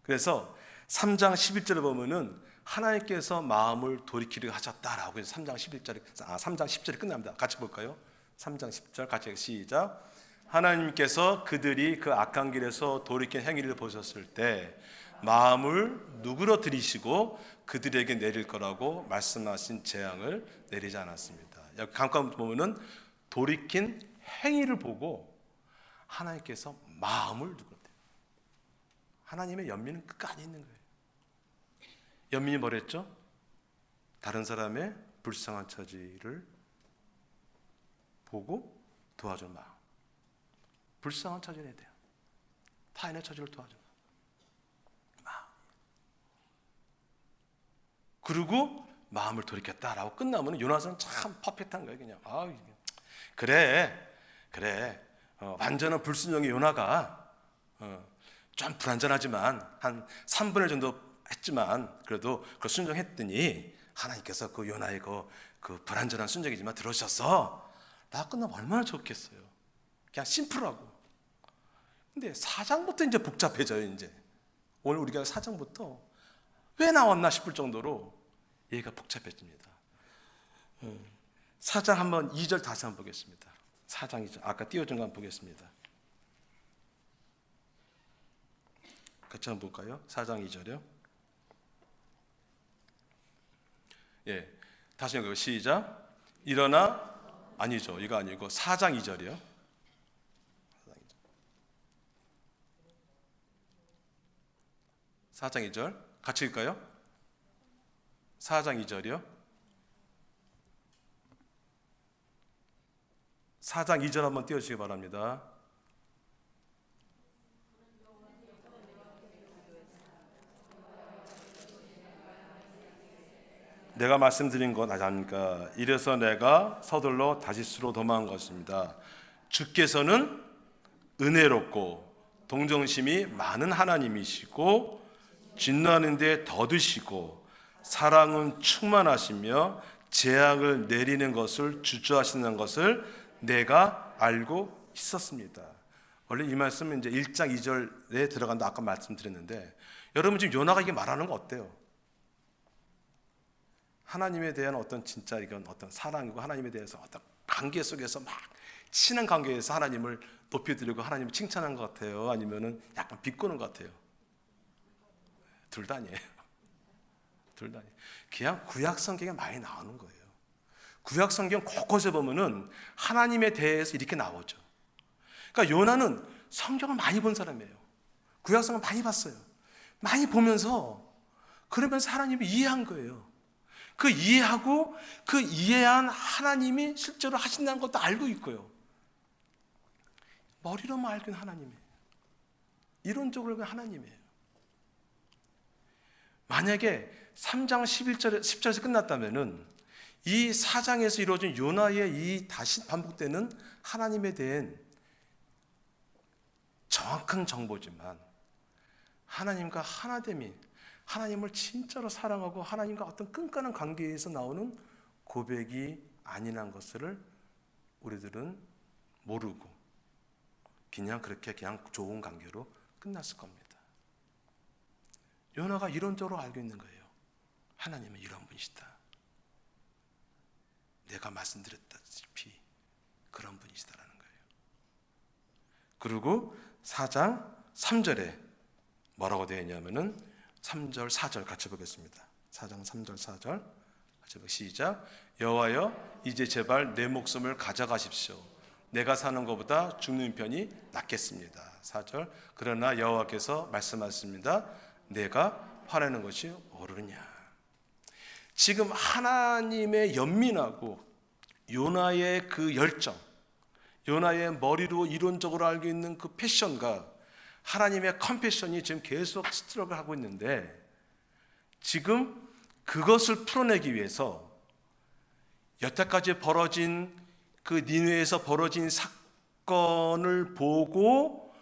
그래서 3장 11절에 보면은 하나님께서 마음을 돌이키려 하셨다라고 해서 3장 10절이 끝납니다. 같이 볼까요? 3장 10절 같이 시작. 하나님께서 그들이 그 악한 길에서 돌이킨 행위를 보셨을 때 마음을 누그러뜨리시고 그들에게 내릴 거라고 말씀하신 재앙을 내리지 않았습니다. 여기 잠깐 보면은 돌이킨 행위를 보고 하나님께서 마음을 누그러뜨려요. 하나님의 연민은 끝까지 있는 거예요. 연민이 뭐랬죠? 다른 사람의 불쌍한 처지를 보고 도와주는 마음. 불쌍한 처지를 해야 돼요. 타인의 처지를 도와주는 마음. 그리고 마음을 돌이켰다라고 끝나면 요나서는 참 퍼펙트한 거예요. 그냥 그래. 완전한 불순종의 요나가 좀 불완전하지만 한 3분의 1 정도 했지만 그래도 그 순종했더니 하나님께서 그 요나의 그 불완전한 순종이지만 들어오셔서 나 끝나면 얼마나 좋겠어요. 그냥 심플하고. 근데 4장부터 이제 복잡해져요. 이제 오늘 우리가 4장부터 왜 나왔나 싶을 정도로 얘가 복잡해집니다. 4장 한번 2절 다시 한번 보겠습니다. 4장 2절 아까 띄워준 거 한번 보겠습니다. 같이 한번 볼까요? 4장 2절이요. 예, 다시 한번 시작. 일어나 아니죠. 이거 아니고 4장 2절이요. 4장 2절 같이 읽을까요? 4장 2절이요. 4장 2절 한번 띄워주시기 바랍니다. 내가 말씀드린 것 아십니까? 이래서 내가 서둘러 다시스로 도망한 것입니다. 주께서는 은혜롭고 동정심이 많은 하나님이시고 진노하는 데 더디시고 사랑은 충만하시며 재앙을 내리는 것을 주저하시는 것을 내가 알고 있었습니다. 원래 이 말씀은 이제 1장 2절에 들어간다 아까 말씀드렸는데 여러분 지금 요나가 이게 말하는 거 어때요? 하나님에 대한 어떤 진짜 이건 어떤 사랑이고 하나님에 대해서 어떤 관계 속에서 막 친한 관계에서 하나님을 높여드리고 하나님을 칭찬한 것 같아요? 아니면은 약간 비꼬는 것 같아요? 둘 다 아니에요. 둘 다 아니에요. 그냥 구약 성경에 많이 나오는 거예요. 구약 성경 곳곳에 보면은 하나님에 대해서 이렇게 나오죠. 그러니까 요나는 성경을 많이 본 사람이에요. 구약 성경 많이 봤어요. 많이 보면서 그러면서 하나님을 이해한 거예요. 그 이해하고 그 이해한 하나님이 실제로 하신다는 것도 알고 있고요. 머리로만 알기는 하나님이에요. 이론적으로 하나님이에요. 만약에 3장 10절에서 끝났다면은 이 4장에서 이루어진 요나의 이 다시 반복되는 하나님에 대한 정확한 정보지만 하나님과 하나됨이 하나님을 진짜로 사랑하고 하나님과 어떤 끈끈한 관계에서 나오는 고백이 아니란 것을 우리들은 모르고 그냥 그렇게 그냥 좋은 관계로 끝났을 겁니다. 요나가 이론적으로 알고 있는 거예요. 하나님은 이런 분이시다. 내가 말씀드렸다시피 그런 분이시다라는 거예요. 그리고 4장 3절에 뭐라고 되어 있냐면은 3절 4절 같이 보겠습니다. 4장 3절 4절 같이 보겠습니다. 시작. 여호와여 이제 제발 내 목숨을 가져가십시오. 내가 사는 것보다 죽는 편이 낫겠습니다. 4절. 그러나 여호와께서 말씀하십니다. 내가 화내는 것이 옳으냐. 지금 하나님의 연민하고 요나의 그 열정, 요나의 머리로 이론적으로 알고 있는 그 패션과 하나님의 컴패션이 지금 계속 스트럭을 하고 있는데, 지금 그것을 풀어내기 위해서 여태까지 벌어진 그 니느웨에서 벌어진 사건을 보고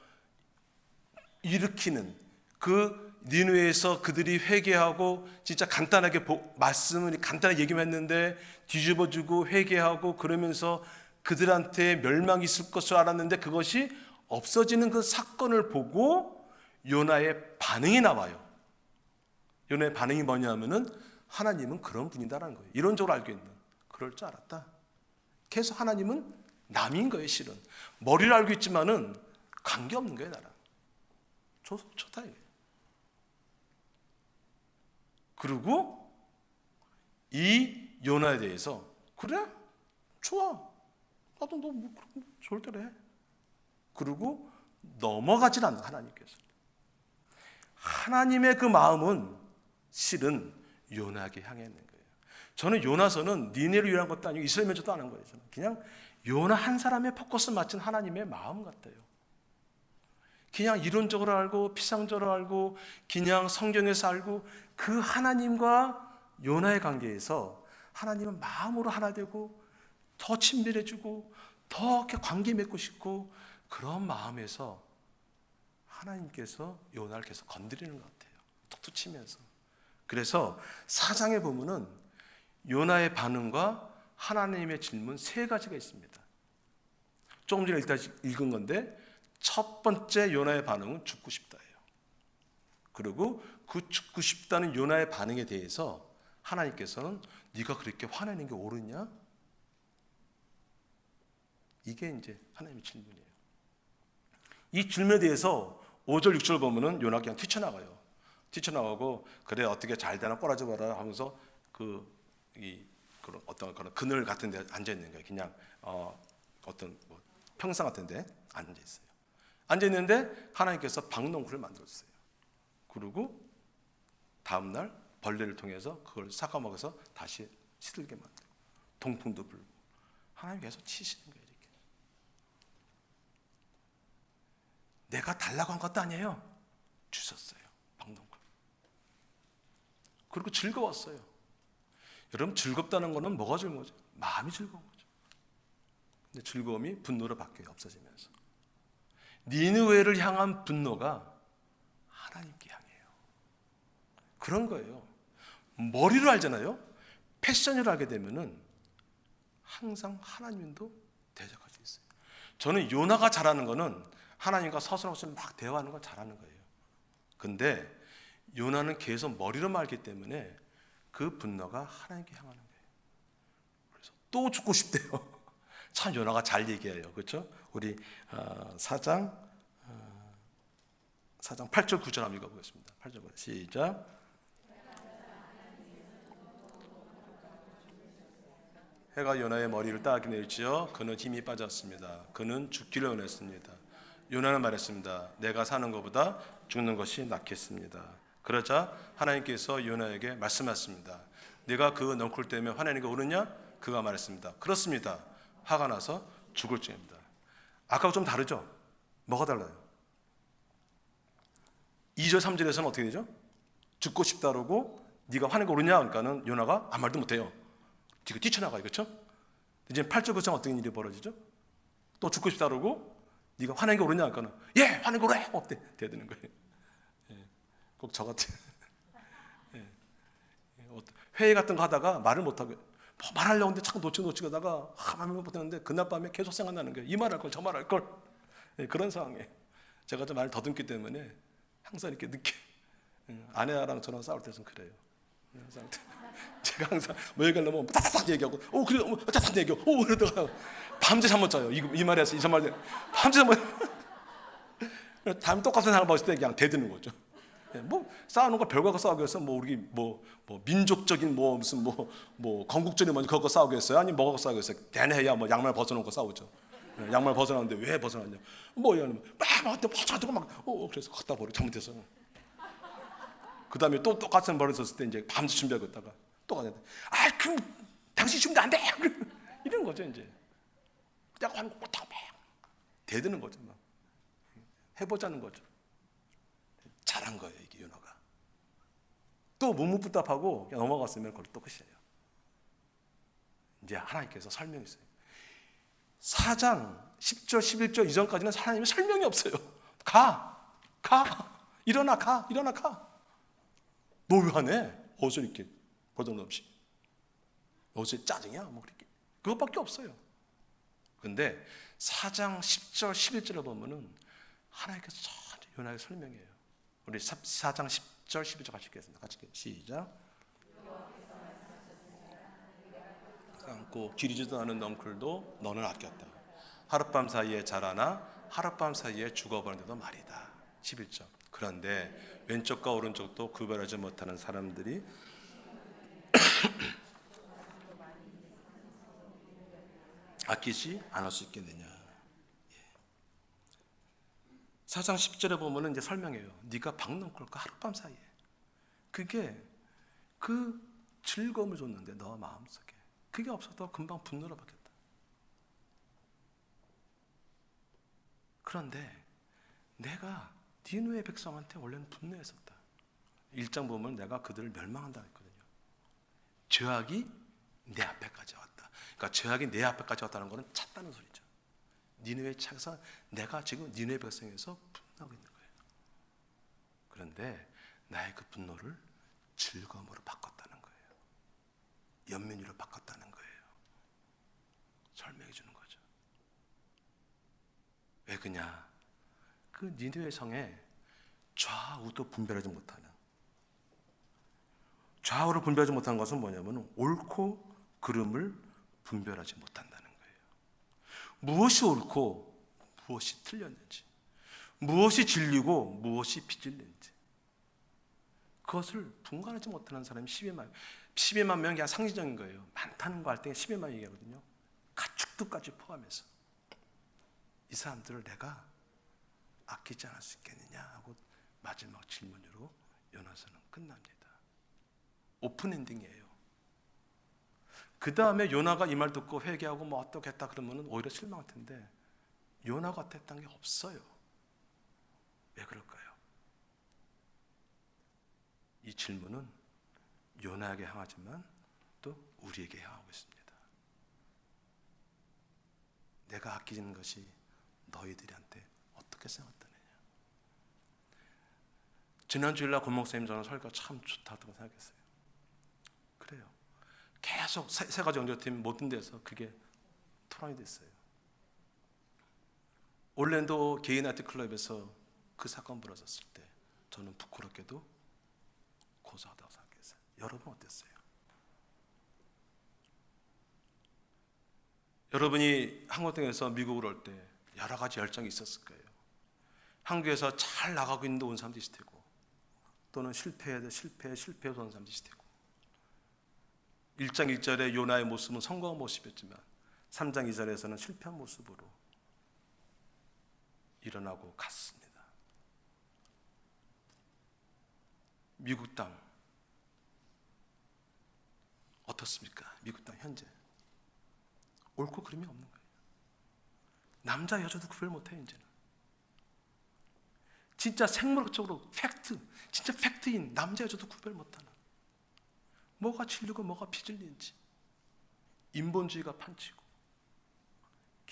일으키는, 그 니느웨에서 그들이 회개하고 진짜 간단하게 말씀을 간단하게 얘기만 했는데 뒤집어주고 회개하고 그러면서 그들한테 멸망이 있을 것을 알았는데 그것이 없어지는 그 사건을 보고 요나의 반응이 나와요. 요나의 반응이 뭐냐면은 하나님은 그런 분이다라는 거예요. 이론적으로 알고 있는, 그럴 줄 알았다. 계속 하나님은 남인 거예요. 실은 머리를 알고 있지만은 관계없는 거예요. 나랑 좋다 이거예요. 그리고 이 요나에 대해서 그래? 좋아. 나도 너 뭐 좋을 때래. 그리고 넘어가질 않는 하나님께서. 하나님의 그 마음은 실은 요나에게 향해 있는 거예요. 저는 요나서는 니네를 위한 것도 아니고 이스라엘 민족도 안 한 거예요. 저는 그냥 요나 한 사람의 포커스 맞춘 하나님의 마음 같아요. 그냥 이론적으로 알고 피상적으로 알고 그냥 성경에서 알고 그 하나님과 요나의 관계에서 하나님은 마음으로 하나 되고 더 친밀해지고 더 이렇게 관계 맺고 싶고, 그런 마음에서 하나님께서 요나를 계속 건드리는 것 같아요. 툭툭 치면서. 그래서 4장에 보면은 요나의 반응과 하나님의 질문 세 가지가 있습니다. 조금 전에 읽은 건데, 첫 번째 요나의 반응은 죽고 싶다예요. 그리고 그 죽고 싶다는 요나의 반응에 대해서 하나님께서는 네가 그렇게 화내는 게 옳으냐? 이게 이제 하나님의 질문이에요. 이 질문에 대해서 5절 6절 보면은 요나가 그냥 튀쳐나가요. 튀쳐나가고 그래 어떻게 잘 되나 꼬라지 봐라 하면서 그런 어떤 그런 그늘 같은 데 앉아 있는 거예요. 그냥 어떤 뭐 평상 같은 데 앉아 있어요. 앉아 있는데 하나님께서 박농쿨을 만들었어요. 그리고 다음 날 벌레를 통해서 그걸 삭아 먹어서 다시 시들게 만들고 동풍도 불고 하나님 계속 치시는 거예요. 이렇게. 내가 달라고 한 것도 아니에요. 주셨어요. 박농쿨. 그리고 즐거웠어요. 여러분, 즐겁다는 거는 뭐가 즐거운 거죠? 마음이 즐거운 거죠. 근데 즐거움이 분노로 바뀌어요. 없어지면서. 니느웨를 향한 분노가 하나님께 향해요. 그런 거예요. 머리로 알잖아요. 패션으로 알게 되면은 항상 하나님도 대적할 수 있어요. 저는 요나가 잘하는 거는 하나님과 서슴없이 막 대화하는 건 잘하는 거예요. 근데 요나는 계속 머리로만 알기 때문에 그 분노가 하나님께 향하는 거예요. 그래서 또 죽고 싶대요. 참 요나가 잘 얘기해요. 그렇죠? 우리 4장 8절 9절 한번 읽어보겠습니다. 8절 시작. 해가 요나의 머리를 따갑게 내리치어 그는 힘이 빠졌습니다. 그는 죽기를 원했습니다. 요나는 말했습니다. 내가 사는 것보다 죽는 것이 낫겠습니다. 그러자 하나님께서 요나에게 말씀하셨습니다. 네가 그 넝쿨 때문에 화내는 게 옳으냐? 그가 말했습니다. 그렇습니다. 화가 나서 죽을 중입니다. 아까와 좀 다르죠? 뭐가 달라요? 2절 3절에서는 어떻게 되죠? 죽고 싶다 그러고 네가 화낸 거 옳으냐? 그러니까는 요나가 아무 말도 못해요. 뒤가 뛰쳐나가요. 그렇죠? 이제 8절 9절 어떤 일이 벌어지죠? 또 죽고 싶다 그러고 네가 화낸 게 옳으냐? 그러니까는 예! 화낸 거 옳아! 어때? 대드는 거예요. 꼭 저 같은 회의 같은 거 하다가 말을 못하고 말하려고 하는데 자꾸 놓치다가 말을 못하는데 그날 밤에 계속 생각나는 거예요. 이 말 할 걸 저 말 할 걸. 그런 상황에 제가 좀 말을 더듬기 때문에 항상 이렇게 늦게 아내랑 저랑 싸울 때 좀 그래요. 제가 항상 뭐 얘기하려면 따닥 얘기하고 그래 따닥 얘기하고 그러다가 밤새 잠 못 자요. 이 말에서 이 말 밤새 잠 못 다음 똑같은 사람 봤을 때 그냥 대드는 거죠. 뭐 싸우는 거 별거 싸우기 위해서 뭐 우리 뭐 민족적인 뭐 무슨 뭐 건국절이 먼저 그거 싸우겠어요? 아니 뭐가 싸우겠어요? 대뇌야 뭐 양말 벗어놓고 싸우죠. 양말 벗어놨는데 왜 벗어놨냐? 뭐 이러면 막 벗어놓고 막 그래서 갖다 버려 잘못해서. 그 다음에 또 똑같은 버릇 썼을 때 이제 밤새 준비하고 있다가 또 가는데 그럼 당신 준비 안 돼. 이런 거죠 이제. 내가 하는 거 못하고 대드는 거죠 막. 해보자는 거죠. 잘한 거예요 이게 요나가. 또 묵묵부답하고 넘어갔으면 그걸 또 끝이에요. 이제 하나님께서 설명했어요. 4장 10절 11절 이전까지는 하나님의 설명이 없어요. 가 일어나 가. 너 왜 안 해? 어디서 이렇게 버릇없이 어디서 짜증이야? 뭐 그렇게 그것밖에 없어요. 근데 4장 10절 11절을 보면은 하나님께서 전혀 요나에게 설명해요. 우리 4장 10절 11절 같이 읽겠습니다. 같이 시작. 않고 기르지도 않은 넝쿨도 너는 아꼈다. 하룻밤 사이에 자라나 하룻밤 사이에 죽어버리는데도 말이다. 11절. 그런데 왼쪽과 오른쪽도 구별하지 못하는 사람들이 아끼지 않을 수 있겠느냐. 4장 10절에 보면은 이제 설명해요. 네가 박넝쿨과 하룻밤 사이에 그게 그 즐거움을 줬는데 너 마음속에 그게 없어도 금방 분노로 바뀌었다. 그런데 내가 니느웨 백성한테 원래는 분노했었다. 1장 보면 내가 그들을 멸망한다 했거든요. 죄악이 내 앞에까지 왔다. 그러니까 죄악이 내 앞에까지 왔다는 것은 찼다는 소리죠. 니느웨 차에서 내가 지금 니느웨 백성에서 분노하고 있는 거예요. 그런데 나의 그 분노를 즐거움으로 바꿨다는 거예요. 연민으로 바꿨다는 거예요. 설명해 주는 거죠. 왜 그냐? 그 니느웨 성에 좌우도 분별하지 못하는, 좌우를 분별하지 못하는 것은 뭐냐면 옳고 그름을 분별하지 못한다는 거예요. 무엇이 옳고 무엇이 틀렸는지, 무엇이 진리고 무엇이 비진리인지 그것을 분간하지 못하는 사람이 12만 명이 그냥 상징적인 거예요. 많다는 거 할 때 12만 얘기하거든요. 가축도까지 포함해서 이 사람들을 내가 아끼지 않을 수 있겠느냐 하고 마지막 질문으로 요나서는 끝납니다. 오픈 엔딩이에요. 그 다음에 요나가 이 말 듣고 회개하고 뭐 어떻겠다 그러면 오히려 실망할 텐데 요나가 어땠다는 게 없어요. 왜 그럴까요? 이 질문은 요나에게 향하지만 또 우리에게 향하고 있습니다. 내가 아끼는 것이 너희들한테 어떻게 생각되느냐. 지난 주일날 권목사님 저는 설교가 참 좋다고 생각했어요. 그래요. 계속 세 가지 영접팀 모든 데서 그게 토론이 됐어요. 올랜도 게이 나이트 클럽에서 그 사건 벌어졌을 때 저는 부끄럽게도 고소하다고 생각했어요. 여러분 어땠어요? 여러분이 한국 땅에서 미국으로 올 때 여러 가지 열정이 있었을 거예요. 한국에서 잘 나가고 있는데 온 사람도 있을 테고, 또는 실패해서 온 사람도 있을 테고. 1장 1절의 요나의 모습은 성공한 모습이었지만 3장 2절에서는 실패한 모습으로 일어나고 갔습니다. 미국 땅 어떻습니까? 미국 땅 현재 옳고 그름이 없는 거예요. 남자 여자도 구별 못해요. 이제는 진짜 생물학적으로 팩트, 진짜 팩트인 남자 여자도 구별 못하는, 뭐가 진리고 뭐가 비진리인지 인본주의가 판치고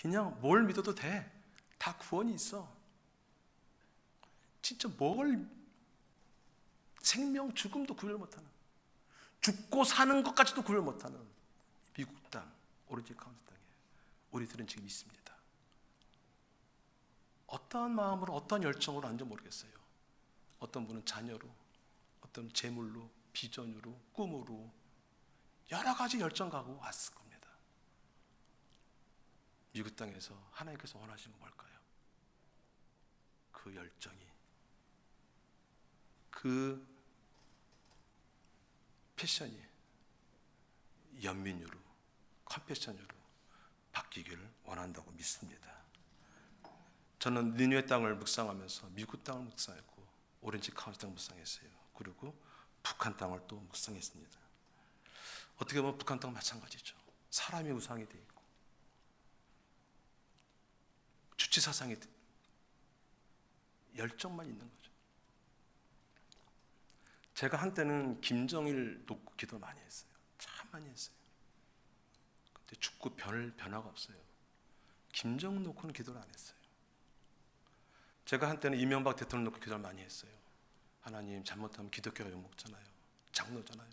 그냥 뭘 믿어도 돼, 다 구원이 있어. 진짜 뭘 생명 죽음도 구별 못하는, 죽고 사는 것까지도 구별 못하는 미국 땅, 오리지 카운티 땅에 우리들은 지금 있습니다. 어떠한 마음으로 어떠한 열정으로 앉아 모르겠어요. 어떤 분은 자녀로, 어떤 재물로, 비전으로, 꿈으로 여러 가지 열정 가고 왔을 겁니다. 미국 땅에서 하나님께서 원하시는 건 뭘까요? 그 열정이, 그 패션이 연민으로, 컴패션으로 바뀌기를 원한다고 믿습니다. 저는 니누의 땅을 묵상하면서 미국 땅을 묵상했고 오렌지 카운티 땅을 묵상했어요. 그리고 북한 땅을 또 묵상했습니다. 어떻게 보면 북한 땅은 마찬가지죠. 사람이 우상이 돼 있고 주치 사상이 열정만 있는 거죠. 제가 한때는 김정일 놓고 기도 많이 했어요. 참 많이 했어요. 근데 죽고 변화가 없어요. 김정은 놓고는 기도를 안 했어요. 제가 한때는 이명박 대통령 놓고 기도를 많이 했어요. 하나님, 잘못하면 기독교가 욕먹잖아요. 장로잖아요.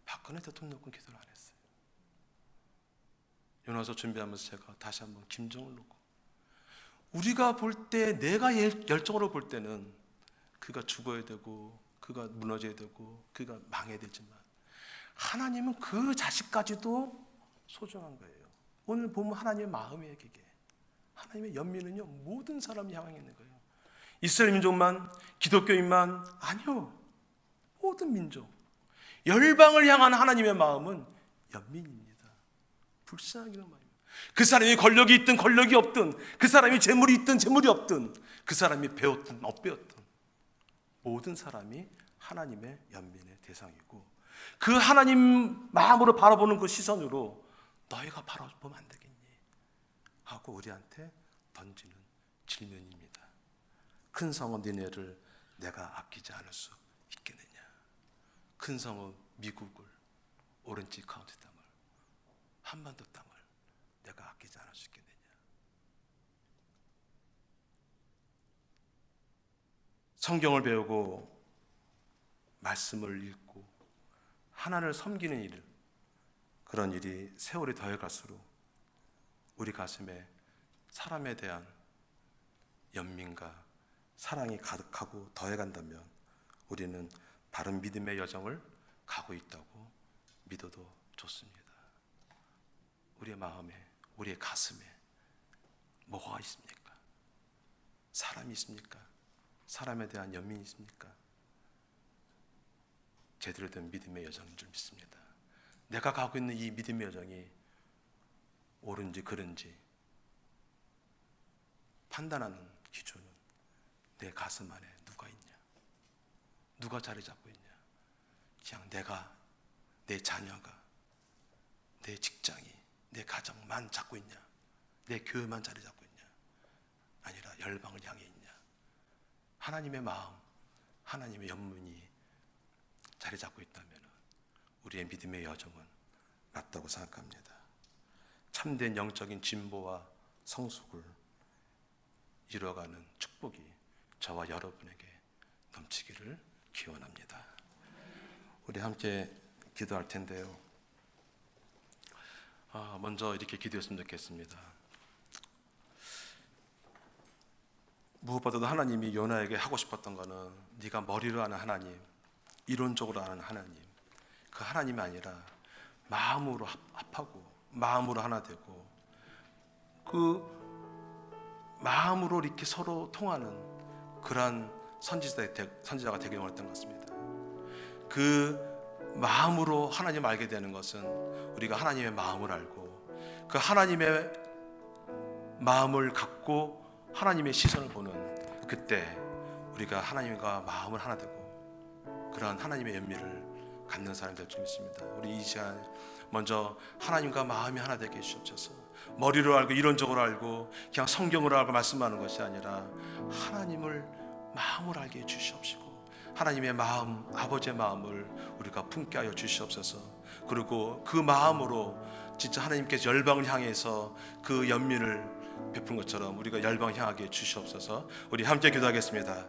박근혜 대통령 놓고 기도를 안 했어요. 요나서 준비하면서 제가 다시 한번 김정을 놓고, 우리가 볼 때, 내가 열정으로 볼 때는 그가 죽어야 되고 그가 무너져야 되고 그가 망해야 되지만 하나님은 그 자식까지도 소중한 거예요. 오늘 보면 하나님의 마음이에요. 그게 하나님의 연민은요, 모든 사람을 향해 있는 거예요. 이스라엘 민족만, 기독교인만 아니요, 모든 민족, 열방을 향한 하나님의 마음은 연민입니다. 불쌍하기는 마음입니다. 그 사람이 권력이 있든 권력이 없든, 그 사람이 재물이 있든 재물이 없든, 그 사람이 배웠든 못 배웠든, 모든 사람이 하나님의 연민의 대상이고, 그 하나님 마음으로 바라보는 그 시선으로 너희가 바라보면 안 되겠니? 하고 우리한테 던지는 질문입니다. 큰 성읍 니네를 내가 아끼지 않을 수 있겠느냐? 큰 성읍 미국을, 오렌지 카운티 땅을, 한반도 땅을 내가 아끼지 않을 수 있겠느냐? 성경을 배우고 말씀을 읽고 하나님을 섬기는 일, 그런 일이 세월이 더해갈수록 우리 가슴에 사람에 대한 연민과 사랑이 가득하고 더해간다면 우리는 바른 믿음의 여정을 가고 있다고 믿어도 좋습니다. 우리의 마음에, 우리의 가슴에 뭐가 있습니까? 사람이 있습니까? 사람에 대한 연민이 있습니까? 제대로 된 믿음의 여정인 줄 믿습니다. 내가 가고 있는 이 믿음의 여정이 옳은지 그른지 판단하는 기준은 내 가슴 안에 누가 있냐, 누가 자리 잡고 있냐. 그냥 내가, 내 자녀가, 내 직장이, 내 가정만 잡고 있냐, 내 교회만 자리 잡고 있냐, 아니라 열방을 향해 있냐. 하나님의 마음, 하나님의 연민이 자리 잡고 있다면 우리의 믿음의 여정은 맞다고 생각합니다. 참된 영적인 진보와 성숙을 이루어가는 축복이 저와 여러분에게 넘치기를 기원합니다. 우리 함께 기도할 텐데요. 먼저 이렇게 기도했으면 좋겠습니다. 무엇보다도 하나님이 요나에게 하고 싶었던 거는 네가 머리로 하는 하나님, 이론적으로 하는 하나님, 그 하나님이 아니라 마음으로 합하고 마음으로 하나 되고 그 마음으로 이렇게 서로 통하는 그러한 선지자가 되길 원했던 것 같습니다. 그 마음으로 하나님을 알게 되는 것은 우리가 하나님의 마음을 알고 그 하나님의 마음을 갖고 하나님의 시선을 보는 그때 우리가 하나님과 마음을 하나 되고 그러한 하나님의 연민을 갖는 사람이 될 줄 믿습니다. 우리 이 시간 먼저 하나님과 마음이 하나 되게 해주옵소서. 머리로 알고 이론적으로 알고 그냥 성경으로 알고 말씀하는 것이 아니라 하나님을 마음으로 알게 해주시옵시고 하나님의 마음, 아버지의 마음을 우리가 품게 하여 주시옵소서. 그리고 그 마음으로 진짜 하나님께서 열방을 향해서 그 연민을 베푼 것처럼 우리가 열방을 향하게 해주시옵소서. 우리 함께 기도하겠습니다.